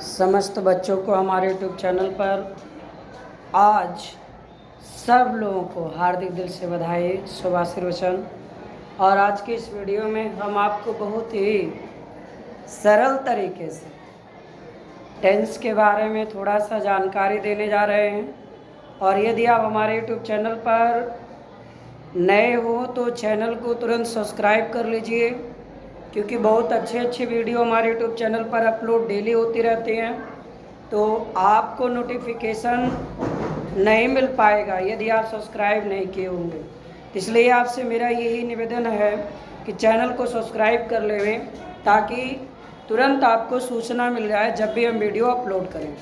समस्त बच्चों को हमारे यूट्यूब चैनल पर आज सब लोगों को हार्दिक दिल से बधाई, शुभ आशीर्वचन। और आज की इस वीडियो में हम आपको बहुत ही सरल तरीके से टेंस के बारे में थोड़ा सा जानकारी देने जा रहे हैं। और यदि आप हमारे यूट्यूब चैनल पर नए हो तो चैनल को तुरंत सब्सक्राइब कर लीजिए, क्योंकि बहुत अच्छे वीडियो हमारे यूट्यूब चैनल पर अपलोड डेली होती रहती हैं। तो आपको नोटिफिकेशन नहीं मिल पाएगा यदि आप सब्सक्राइब नहीं किए होंगे। इसलिए आपसे मेरा यही निवेदन है कि चैनल को सब्सक्राइब कर लें, ताकि तुरंत आपको सूचना मिल जाए जब भी हम वीडियो अपलोड करें।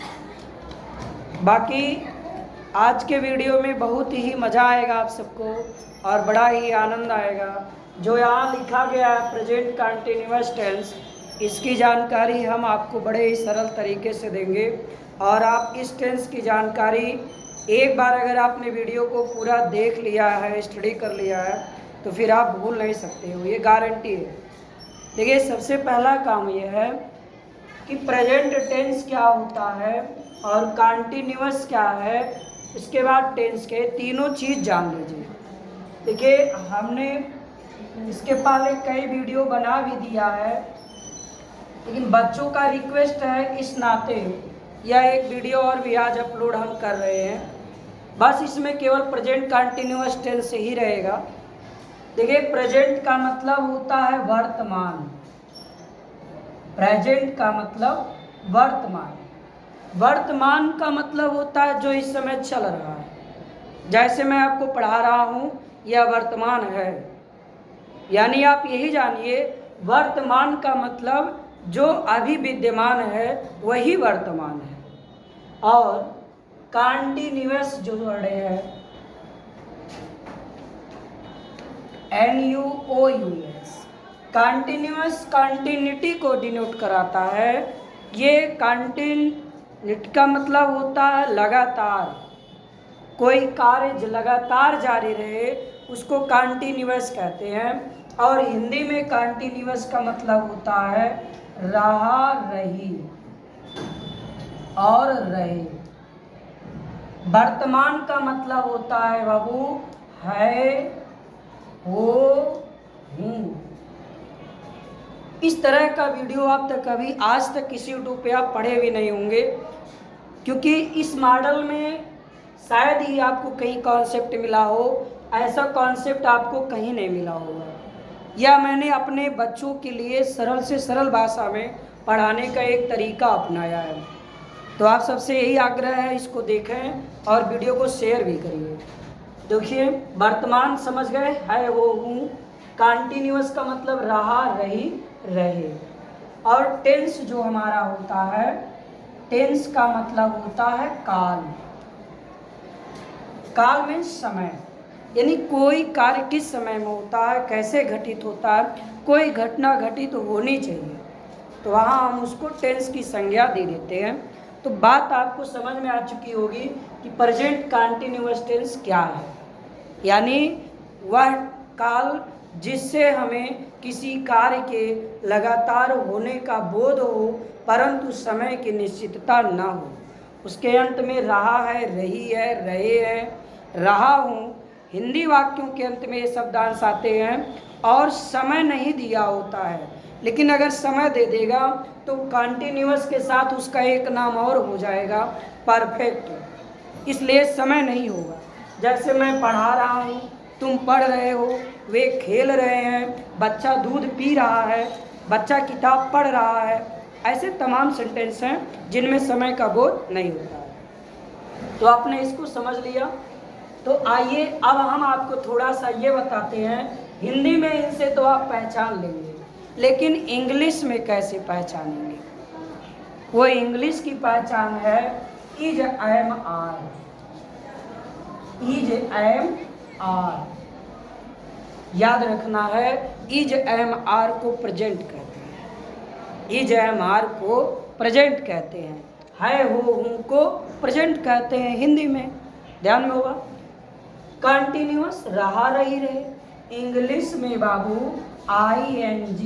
बाकी आज के वीडियो में बहुत ही मज़ा आएगा आप सबको और बड़ा ही आनंद आएगा। जो यहाँ लिखा गया है प्रेजेंट कंटिन्यूअस टेंस, इसकी जानकारी हम आपको बड़े ही सरल तरीके से देंगे। और आप इस टेंस की जानकारी एक बार अगर आपने वीडियो को पूरा देख लिया है, स्टडी कर लिया है, तो फिर आप भूल नहीं सकते हो, ये गारंटी है। देखिए, सबसे पहला काम ये है कि प्रेजेंट टेंस क्या होता है और कंटिन्यूअस क्या है। इसके बाद टेंस के तीनों चीज़ जान लीजिए। देखिए, हमने इसके पहले कई वीडियो बना भी दिया है, लेकिन बच्चों का रिक्वेस्ट है, इस नाते यह एक वीडियो और भी आज अपलोड हम कर रहे हैं। बस इसमें केवल प्रेजेंट कंटिन्यूअस टेंस ही रहेगा। देखिए, प्रेजेंट का मतलब होता है वर्तमान। प्रेजेंट का मतलब वर्तमान। वर्तमान का मतलब होता है जो इस समय चल रहा है। जैसे मैं आपको पढ़ा रहा हूँ, यह वर्तमान है। यानी आप यही जानिए, वर्तमान का मतलब जो अभी विद्यमान है वही वर्तमान है। और कंटिन्यूअस जो वर्ड है NUOUS, कंटिन्यूअस कंटिन्यूटी को डिनोट कराता है। ये कंटिन्यूटी का मतलब होता है लगातार। कोई कार्य लगातार जारी रहे उसको कंटिन्यूअस कहते हैं। और हिंदी में कंटिन्यूअस का मतलब होता है रहा, रही और रहे। वर्तमान का मतलब होता है बाबू है, हो, हूँ। इस तरह का वीडियो आप तक कभी आज तक किसी यूट्यूब पे आप पढ़े भी नहीं होंगे, क्योंकि इस मॉडल में शायद ही आपको कहीं कॉन्सेप्ट मिला हो। ऐसा कॉन्सेप्ट आपको कहीं नहीं मिला होगा। या मैंने अपने बच्चों के लिए सरल से सरल भाषा में पढ़ाने का एक तरीका अपनाया है। तो आप सबसे यही आग्रह है, इसको देखें और वीडियो को शेयर भी करिए। देखिए, वर्तमान समझ गए, है, वो, हूँ। कंटिन्यूअस का मतलब रहा, रही, रहे। और टेंस जो हमारा होता है, टेंस का मतलब होता है काल। काल में समय, यानी कोई कार्य किस समय में होता है, कैसे घटित होता है, कोई घटना घटित होनी चाहिए, तो वहाँ हम उसको टेंस की संज्ञा दे देते हैं। तो बात आपको समझ में आ चुकी होगी कि प्रेजेंट कंटिन्यूअस टेंस क्या है। यानी वह काल जिससे हमें किसी कार्य के लगातार होने का बोध हो, परंतु समय की निश्चितता न हो। उसके अंत में रहा है, रही है, रहे हैं, रहा हूँ। हिंदी वाक्यों के अंत में ये शब्दांश आते हैं और समय नहीं दिया होता है, लेकिन अगर समय दे देगा तो कंटिन्यूअस के साथ उसका एक नाम और हो जाएगा, परफेक्ट। इसलिए समय नहीं होगा। जैसे मैं पढ़ा रहा हूँ, तुम पढ़ रहे हो, वे खेल रहे हैं, बच्चा दूध पी रहा है, बच्चा किताब पढ़ रहा है। ऐसे तमाम सेंटेंस हैं जिनमें समय का बोध नहीं होता है। तो आपने इसको समझ लिया। तो आइए अब हम आपको थोड़ा सा ये बताते हैं। हिंदी में इनसे तो आप पहचान लेंगे, लेकिन इंग्लिश में कैसे पहचानेंगे। वो इंग्लिश की पहचान है is, am, are. Is, am, are याद रखना है। इज, एम, आर को प्रेजेंट कहते हैं। इज, एम, आर को प्रेजेंट कहते हैं। है, हो, हूँ को प्रेजेंट कहते हैं हिंदी में। ध्यान में होगा। कंटिन्यूअस रहा, रही, रहे। इंग्लिश में बाबू ING,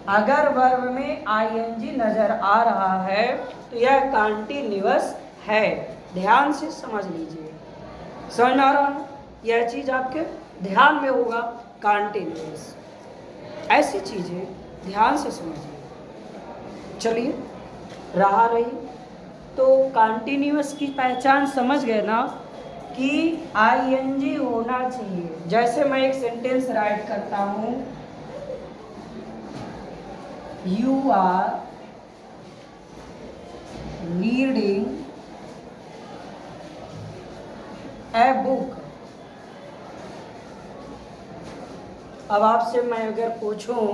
अगर वर्ब में आईएनजी नजर आ रहा है तो यह कॉन्टिन्यूअस है। ध्यान से समझ लीजिए, समझ में आ रहा है? यह चीज आपके ध्यान में होगा, कॉन्टिन्यूअस। ऐसी चीजें ध्यान से समझिए। चलिए, रहा रही तो कॉन्टिन्यूअस की पहचान समझ गए ना कि आईएनजी होना चाहिए। जैसे मैं एक सेंटेंस राइट करता हूं, you are reading a book. अब आपसे मैं अगर पूछूं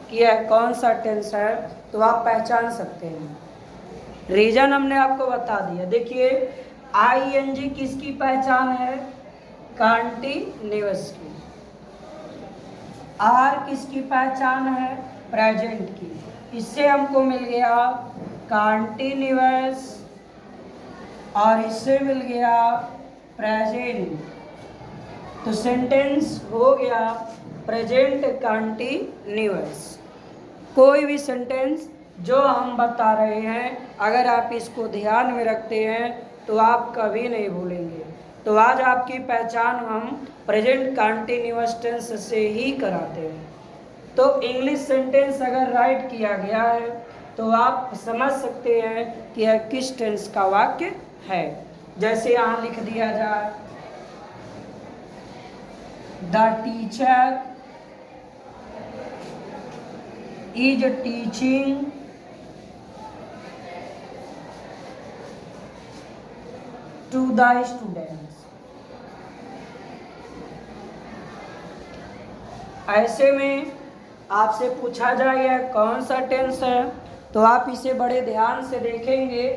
कि यह कौन सा टेंस है तो आप पहचान सकते हैं। रीजन हमने आपको बता दिया। देखिए, आईएनजी किसकी पहचान है? कॉन्टिन्यूअस की। आर किसकी पहचान है? प्रेजेंट की। इससे हमको मिल गया कॉन्टिन्यूअस और इससे मिल गया प्रेजेंट। तो सेंटेंस हो गया प्रेजेंट कॉन्टिन्यूअस। कोई भी सेंटेंस जो हम बता रहे हैं, अगर आप इसको ध्यान में रखते हैं तो आप कभी नहीं भूलेंगे। तो आज आपकी पहचान हम प्रेजेंट कॉन्टिन्यूअस टेंस से ही कराते हैं। तो इंग्लिश सेंटेंस अगर राइट किया गया है तो आप समझ सकते हैं कि यह किस टेंस का वाक्य है। जैसे यहाँ लिख दिया जाए, the teacher is teaching to the students। ऐसे में आपसे पूछा जाए यह कौन सा टेंस है तो आप इसे बड़े ध्यान से देखेंगे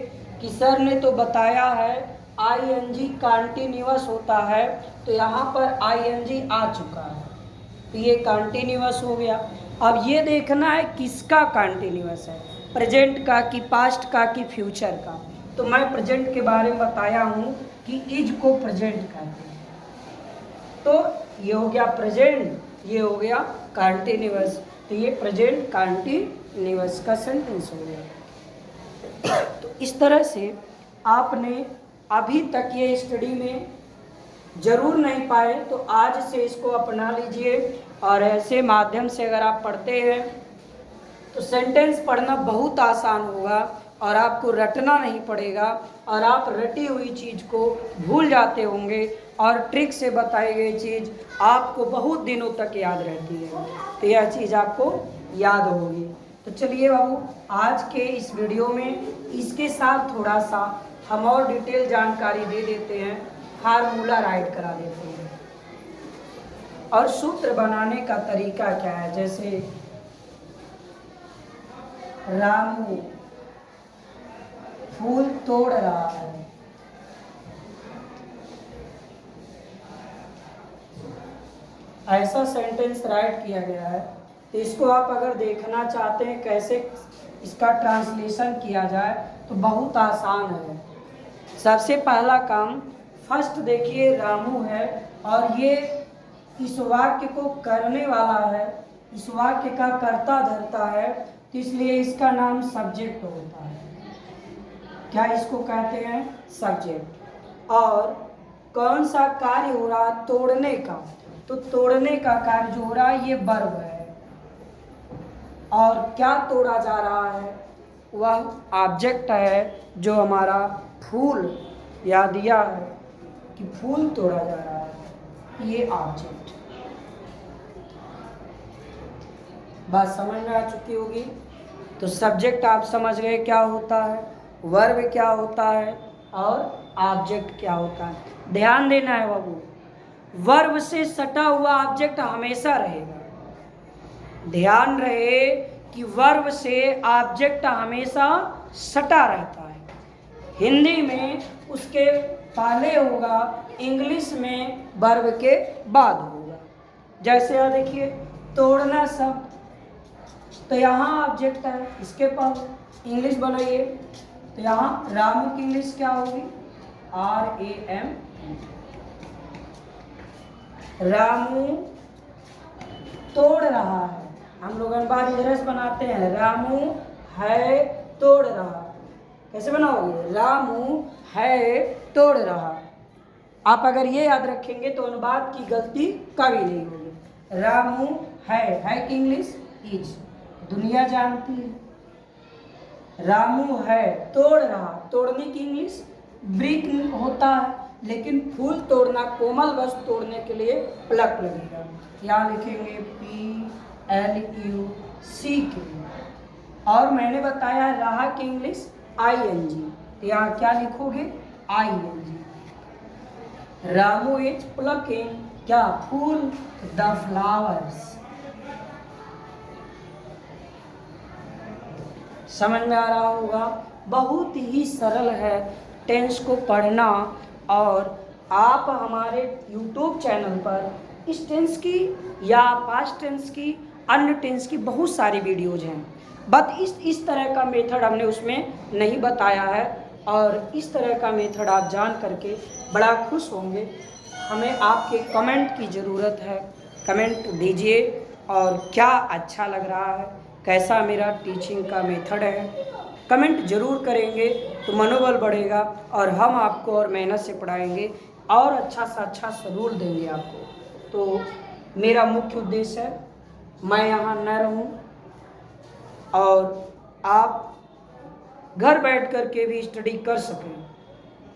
कि सर ने तो बताया है आईएनजी कॉन्टिन्यूअस होता है, तो यहाँ पर आईएनजी आ चुका है तो ये कॉन्टिन्यूअस हो गया। अब ये देखना है किसका कॉन्टिन्यूअस है, प्रेजेंट का कि पास्ट का कि फ्यूचर का। तो मैं प्रेजेंट के बारे में बताया हूँ कि इज को प्रेजेंट कहते हैं। तो ये हो गया प्रेजेंट, ये हो गया कॉन्टिन्यूअस। तो ये प्रेजेंट कॉन्टिन्यूअस का सेंटेंस हो गया। तो इस तरह से आपने अभी तक ये स्टडी में जरूर नहीं पाए तो आज से इसको अपना लीजिए। और ऐसे माध्यम से अगर आप पढ़ते हैं तो सेंटेंस पढ़ना बहुत आसान होगा और आपको रटना नहीं पड़ेगा और आप रटी हुई चीज़ को भूल जाते होंगे और ट्रिक से बताई गई चीज़ आपको बहुत दिनों तक याद रहती है। तो यह चीज़ आपको याद होगी। तो चलिए बाबू, आज के इस वीडियो में इसके साथ थोड़ा सा हम और डिटेल जानकारी दे देते हैं, फार्मूला राइट करा देते हैं और सूत्र बनाने का तरीका क्या है। जैसे रामू फूल तोड़ रहा है, ऐसा सेंटेंस राइट किया गया है। तो इसको आप अगर देखना चाहते हैं कैसे इसका ट्रांसलेशन किया जाए तो बहुत आसान है। सबसे पहला काम, फर्स्ट देखिए रामू है और ये इस वाक्य को करने वाला है, इस वाक्य का कर्ता धर्ता है, तो इसलिए इसका नाम सब्जेक्ट होता है। क्या इसको कहते हैं? सब्जेक्ट। और कौन सा कार्य हो रहा? तोड़ने का। तो तोड़ने का कार्य जो हो रहा है ये वर्ब है। और क्या तोड़ा जा रहा है? वह ऑब्जेक्ट है जो हमारा फूल या दिया है कि फूल तोड़ा जा रहा है, ये ऑब्जेक्ट। बात समझ में आ चुकी होगी। तो सब्जेक्ट आप समझ गए क्या होता है, वर्ब क्या होता है और ऑब्जेक्ट क्या होता है। ध्यान देना है बाबू, वर्ब से सटा हुआ ऑब्जेक्ट हमेशा रहेगा। ध्यान रहे कि वर्ब से ऑब्जेक्ट हमेशा सटा रहता है। हिंदी में उसके पहले होगा, इंग्लिश में वर्ब के बाद होगा। जैसे यहाँ देखिए तोड़ना शब्द, तो यहाँ ऑब्जेक्ट है, इसके पास इंग्लिश बनाइए तो यहाँ रामू की इंग्लिश क्या होगी? RAM। रामू तोड़ रहा है, हम लोग अनबारी रस बनाते हैं। रामू है तोड़ रहा, कैसे बनाओगे? रामू है तोड़ रहा। आप अगर ये याद रखेंगे तो अनुवाद की गलती कभी नहीं होगी। रामू है कि इंग्लिश इज, दुनिया जानती है। रामू है तोड़ रहा, तोड़ने की इंग्लिश ब्रिक होता है, लेकिन फूल तोड़ना, कोमल वस्तु तोड़ने के लिए प्लक लगेगा। यहाँ लिखेंगे PLUCK। और मैंने बताया रहा की इंग्लिश ING, तो यहाँ क्या लिखोगे? ING। रामू इज प्लकिंग क्या? फूल, द फ्लावर्स। समझ में आ रहा होगा? बहुत ही सरल है टेंस को पढ़ना। और आप हमारे YouTube चैनल पर इस टेंस की या पास्ट टेंस की, अन्य टेंस की बहुत सारी वीडियोज हैं, बट इस तरह का मेथड हमने उसमें नहीं बताया है। और इस तरह का मेथड आप जान करके बड़ा खुश होंगे। हमें आपके कमेंट की ज़रूरत है, कमेंट दीजिए और क्या अच्छा लग रहा है, कैसा मेरा टीचिंग का मेथड है। कमेंट ज़रूर करेंगे तो मनोबल बढ़ेगा और हम आपको और मेहनत से पढ़ाएंगे और अच्छा सा रूल देंगे आपको। तो मेरा मुख्य उद्देश्य है मैं यहाँ न रहूँ और आप घर बैठ कर के भी स्टडी कर सकें।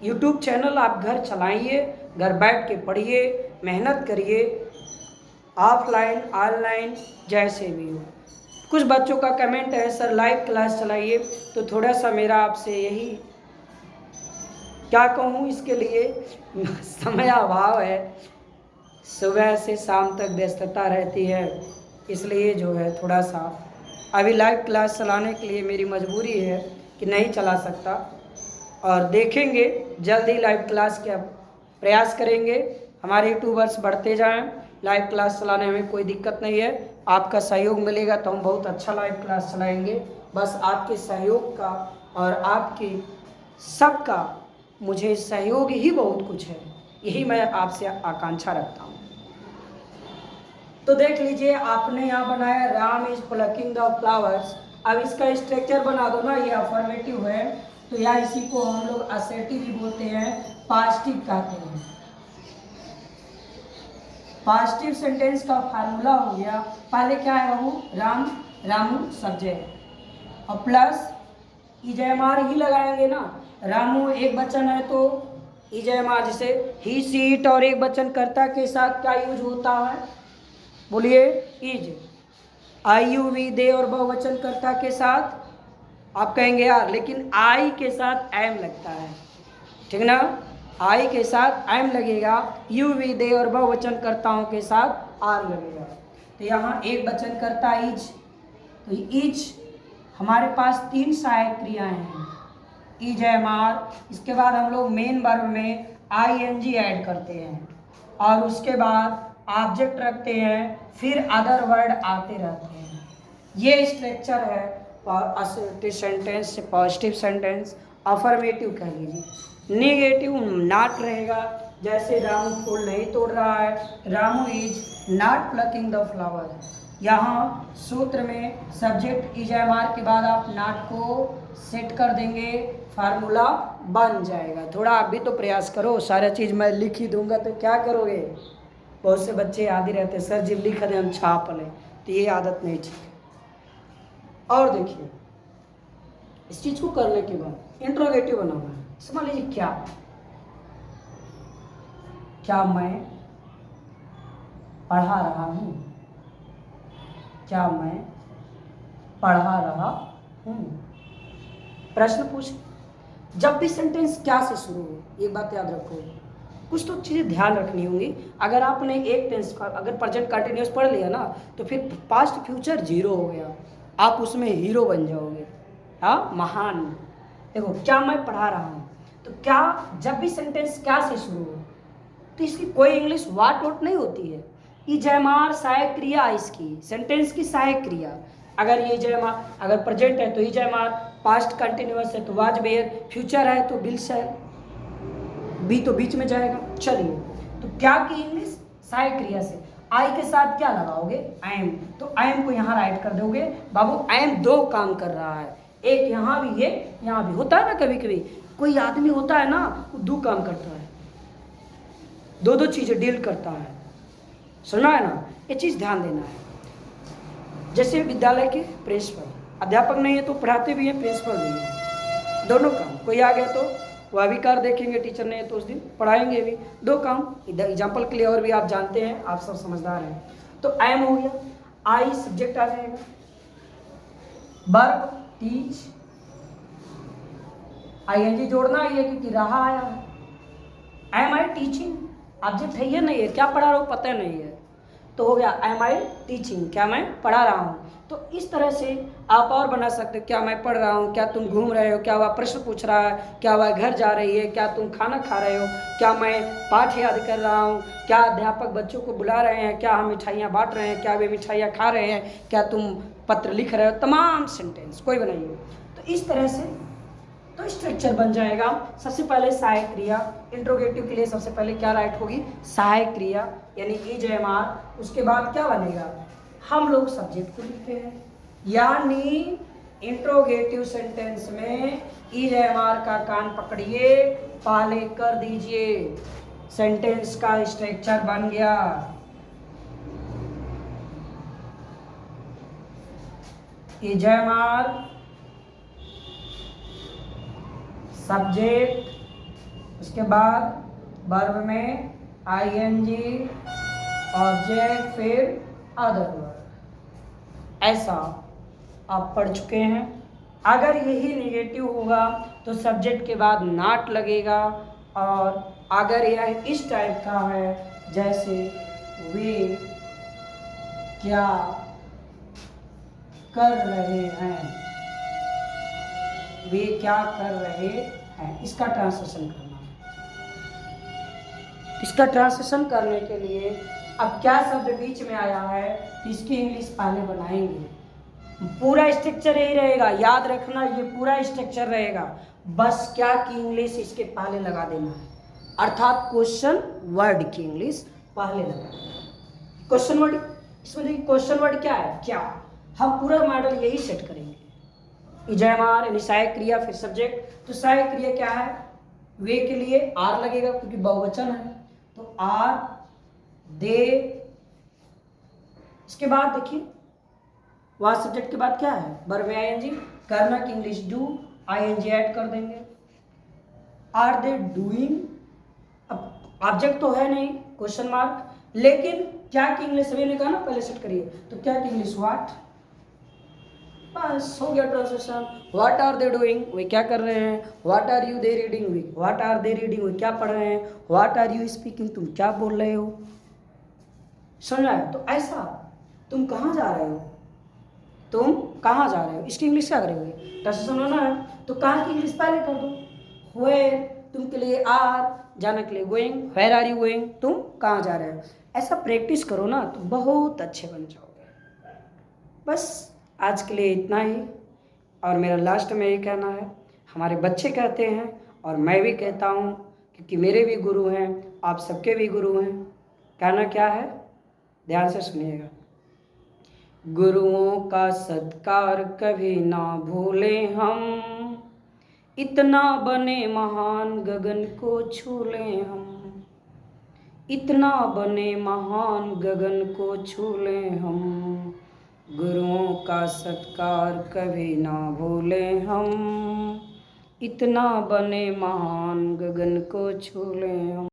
YouTube चैनल आप घर चलाइए, घर बैठ के पढ़िए, मेहनत करिए, ऑफलाइन ऑनलाइन जैसे भी हो। कुछ बच्चों का कमेंट है सर लाइव क्लास चलाइए, तो थोड़ा सा मेरा आपसे यही क्या कहूँ, इसके लिए समय अभाव है, सुबह से शाम तक व्यस्तता रहती है, इसलिए जो है थोड़ा सा अभी लाइव क्लास चलाने के लिए मेरी मजबूरी है कि नहीं चला सकता। और देखेंगे जल्दी लाइव क्लास का प्रयास करेंगे। हमारे यूट्यूबर्स बढ़ते जाएं, लाइव क्लास चलाने में कोई दिक्कत नहीं है। आपका सहयोग मिलेगा तो हम बहुत अच्छा लाइव क्लास चलाएंगे। बस आपके सहयोग का और आपके सबका मुझे सहयोग ही बहुत कुछ है, यही मैं आपसे आकांक्षा रखता हूँ। तो देख लीजिए, आपने यहाँ बनाया Ram is plucking the flowers. अब इसका स्ट्रक्चर बना दो ना, ये अफर्मेटिव है, तो या इसी को हम लोग असर्टिव भी बोलते हैं, पॉजिटिव कहते हैं। पॉजिटिव सेंटेंस का फार्मूला हो गया, पहले क्या है रहू, राम, रामू सब्जेक्ट और प्लस इजयमार ही लगाएंगे ना। रामू एक वचन है तो इजयमार, जैसे ही सी इट, और एक वचन कर्ता के साथ क्या यूज होता है, बोलिए इज। IUV दे और बहुवचन कर्ता के साथ आप कहेंगे यार, लेकिन आई के साथ एम लगता है, ठीक ना? आई के साथ एम लगेगा, UV दे और बहुवचन कर्ताओं के साथ आर लगेगा। तो यहाँ एक वचन कर्ता इज, तो इज हमारे पास 3 सहायक क्रियाएं हैं, इज एम आर। इसके बाद हम लोग मेन वर्ब में ING ऐड करते हैं और उसके बाद ऑब्जेक्ट रखते हैं, फिर अदर वर्ड आते रहते हैं। ये स्ट्रक्चर है assertive sentence, positive sentence, affirmative कह लीजिए। नेगेटिव नॉट रहेगा, जैसे रामू फूल नहीं तोड़ रहा है, Ramu is not plucking the flower. यहाँ सूत्र में सब्जेक्ट इजयमार के बाद आप नॉट को सेट कर देंगे, फार्मूला बन जाएगा। थोड़ा आप भी तो प्रयास करो, सारा चीज़ मैं लिख ही दूंगा तो क्या करोगे? बहुत से बच्चे याद ही रहते, सर जब लिख दें हम छाप लें, तो ये आदत नहीं ठीक है। और देखिए, इस चीज को करने के बाद इंट्रोगेटिव बनाना है। समझ लीजिए, क्या मैं पढ़ा रहा हूँ, क्या मैं पढ़ा रहा हूँ, प्रश्न पूछ। जब भी सेंटेंस क्या से शुरू हो, एक बात याद रखो, कुछ तो चीज़ें ध्यान रखनी होंगी। अगर आपने एक टेंस का अगर प्रेजेंट कंटिन्यूस पढ़ लिया ना, तो फिर पास्ट फ्यूचर जीरो हो गया, आप उसमें हीरो बन जाओगे, हाँ, महान। देखो, क्या मैं पढ़ा रहा हूँ, तो क्या जब भी सेंटेंस क्या से शुरू हो तो इसकी कोई इंग्लिश वाट वोट नहीं होती है। इजयमार सहायक क्रिया, इसकी सेंटेंस की सहायक क्रिया। अगर ये इजयमार अगर प्रेजेंट है तो इजयमार, पास्ट कंटिन्यूस है तो वाज वेयर, फ्यूचर है तो विल शैल, बी तो बीच में जाएगा। चलिए, तो क्या की इंग्लिश सहायक क्रिया से। आई के साथ क्या लगाओगे, एम, तो एम को यहाँ राइट कर दोगे। बाबू एम दो काम कर रहा है, एक यहाँ भी है यहाँ भी। होता है ना कभी कभी कोई आदमी होता है ना, वो दो काम करता है, दो दो चीज़ें डील करता है, सुनना है ना, ये चीज़ ध्यान देना है। जैसे विद्यालय के प्रिंसिपल, अध्यापक नहीं है तो पढ़ाते भी हैं, प्रिंसिपल भी है, दोनों काम। कोई आ गया तो वह भी कर देखेंगे, टीचर नहीं है तो उस दिन पढ़ाएंगे भी, दो काम। एग्जाम्पल के लिए और भी आप जानते हैं, आप सब समझदार हैं। तो एम हो गया, आई सब्जेक्ट आ जाएगा, वर्ब टीच, आईएनजी जोड़ना ही है क्योंकि रहा आया है। एम आई टीचिंग, ऑब्जेक्ट है ये नहीं है, क्या पढ़ा रहा हूँ पता नहीं है, तो हो गया एम आई टीचिंग, क्या मैं पढ़ा रहा हूँ। तो इस तरह से आप और बना सकते हो, क्या मैं पढ़ रहा हूँ, क्या तुम घूम रहे हो, क्या वह प्रश्न पूछ रहा है, क्या वह घर जा रही है, क्या तुम खाना खा रहे हो, क्या मैं पाठ याद कर रहा हूँ, क्या अध्यापक बच्चों को बुला रहे हैं, क्या हम मिठाइयाँ बांट रहे हैं, क्या वे मिठाइयाँ खा रहे हैं, क्या तुम पत्र लिख रहे हो, तमाम सेंटेंस कोई बनाइए। तो इस तरह से तो स्ट्रक्चर बन जाएगा। सबसे पहले सहायक क्रिया, इंट्रोगेटिव के लिए सबसे पहले क्या राइट होगी, सहायक क्रिया यानी इज एम आर। उसके बाद क्या बनेगा, हम लोग सब्जेक्ट को लिखते हैं, यानी इंट्रोगेटिव सेंटेंस में इज एम आर का कान पकड़िए, पहले कर दीजिए, सेंटेंस का स्ट्रक्चर बन गया। इज एम आर सब्जेक्ट, उसके बाद वर्ब में आईएनजी, ऑब्जेक्ट, फिर अदर वर्ब। ऐसा आप पढ़ चुके हैं। अगर यही नेगेटिव होगा तो सब्जेक्ट के बाद नॉट लगेगा, और अगर यह इस टाइप का है जैसे वे क्या कर रहे हैं, वे क्या कर रहे हैं, इसका ट्रांसलेशन करना है। इसका ट्रांसलेशन करने के लिए अब क्या शब्द बीच में आया है तो इसकी इंग्लिश पहले बनाएंगे। पूरा स्ट्रक्चर यही रहेगा, याद रखना, ये पूरा स्ट्रक्चर रहेगा, बस क्या की इंग्लिश इसके पहले लगा देना है, अर्थात क्वेश्चन वर्ड की इंग्लिश पहले लगा देना। क्वेश्चन वर्ड, इसमें देखिए क्वेश्चन वर्ड क्या है, क्या, हम पूरा मॉडल यही सेट करेंगे। इज एम आर यानी सहायक क्रिया, फिर सब्जेक्ट। तो सहायक क्रिया क्या है, वे के लिए आर लगेगा क्योंकि बहुवचन है, तो आर, दे। इसके बाद देखिए वह सब्जेक्ट के बाद क्या है, वर्ब में आईएनजी, करना की इंग्लिश डू, आईएनजी ऐड कर देंगे। आर दे डूइंग, अब ऑब्जेक्ट तो है नहीं, क्वेश्चन मार्क, लेकिन क्या की इंग्लिश सभी ने कहा ना पहले सेट करिए, तो क्या की इंग्लिश व्हाट, बस हो गया translation. What are they doing, वे क्या कर रहे हैं, what are you they reading, वे व्हाट आर दे रीडिंग, वे क्या पढ़ रहे हैं, व्हाट आर यू स्पीकिंग, तुम क्या बोल रहे हो, समझ आया। तो ऐसा तुम कहाँ जा रहे हो, तुम कहाँ जा रहे हो, इसकी इंग्लिश क्या करेंगे, ट्रांसलेशन होना है तो कहाँ की इंग्लिश पहले कर दो। वेयर तुम के लिए आर, जाने के लिए going, where are you going, तुम कहाँ जा रहे हो। ऐसा प्रैक्टिस करो ना तो बहुत अच्छे बन जाओगे। बस आज के लिए इतना ही, और मेरा लास्ट में ये कहना है, हमारे बच्चे कहते हैं और मैं भी कहता हूँ क्योंकि मेरे भी गुरु हैं, आप सबके भी गुरु हैं। कहना क्या है, ध्यान से सुनिएगा। गुरुओं का सत्कार कभी ना भूलें हम, इतना बने महान गगन को छू लें हम, इतना बने महान गगन को छू लें हम, गुरुओं का सत्कार कभी ना भूलें हम, इतना बने महान गगन को छू लें हम।